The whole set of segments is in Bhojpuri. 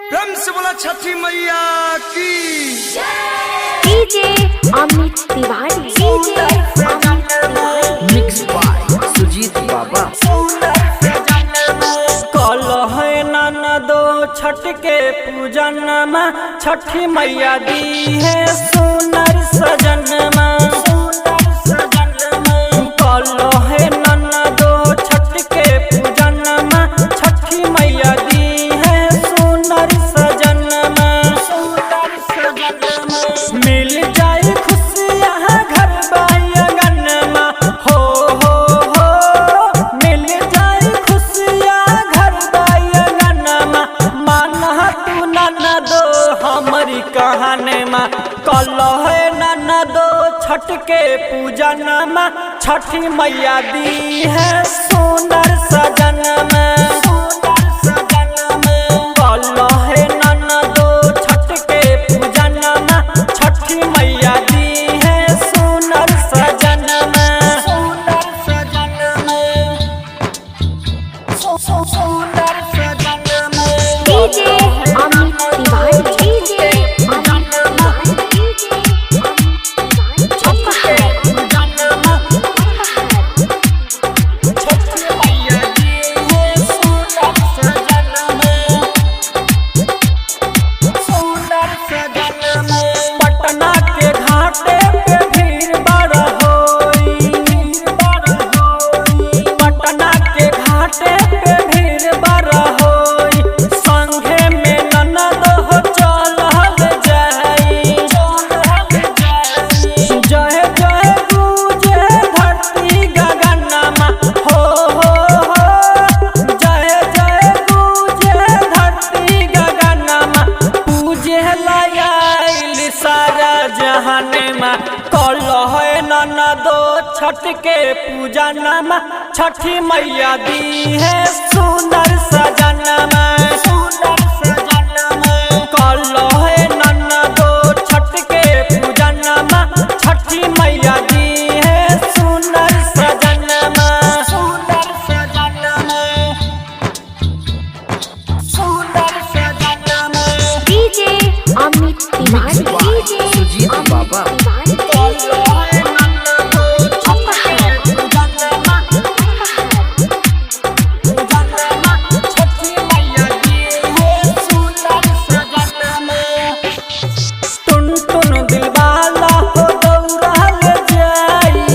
प्रेम से बोला छठी मैया की। DJ Amit Tiwari mix by Sujit Baba. कल है ननदो छठ के पूजन में छठी मैया दी है सुनर सजन में। कल है ननदो छठ के पूजन में छठी मैया दी है सुनर सजन में। मिल जाए खुशियाँ घर बायगन में हो मिल जाए खुशियाँ घर बायगन में। माना तू ननदो हमारी कहानी में। कल है ननदो छठ के पूजन में छठी मैया दी है सुंदर सजन में। कल है ननदो छठ के पूजन में छठी मैया दी है सुंदर सजन में। डीजे अमित तिवारी पटना के घाटे पे भीड़ बड़ होई। पटना के घाटे पे भीड़ बड़ होई। संघे में ननद हो चलल जाई। जय जय गूंजे धरती गगन में हो जय जय गूंजे धरती गगन में। पूजे लायल सारा जहान में। कल है ननदो छठ के पूजन में छठी मैया दी है सुंदर सजन में। कल है ननदो छठ के पूजन में छठी मैया दी है सुंदर सजन में। DJ Amit mix by Sujit Baba. टुन टुन दिलवाला हो दौड़ल जाई।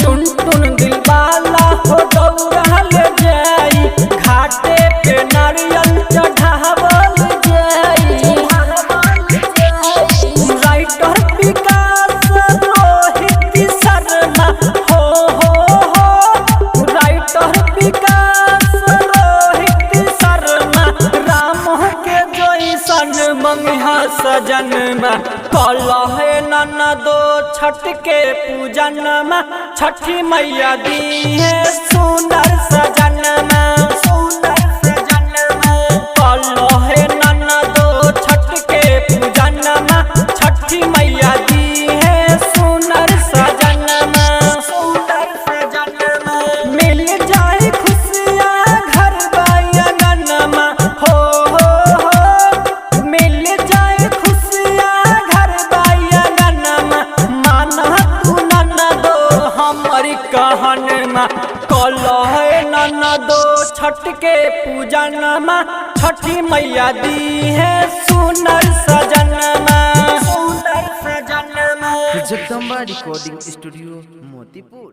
टुन टुन दिलवाला हो दौड़ल जाई। घाटे पे नारियल चढ़ावल जाई। राइटर विकास रोहित शर्मा हो राइटर विकास रोहित शर्मा। राम के जैसन मंगिहा सजन में। कल है ननदो छठ के पूजन में छठी मैया दी है सुंदर सजन में। कल है ननदो छठ के पूजन में छठी मैया दी है सुंदर सजन में। मिल जाए खुशियाँ घर बायगन में हो मिल जाए खुशियाँ घर बायगन में। माना तू ननदो हमारी कहन में। कल है ननदो छठ के पूजन में छठी मैया दी है सुंदर सजन में। Jagdamba recording studio Motipur.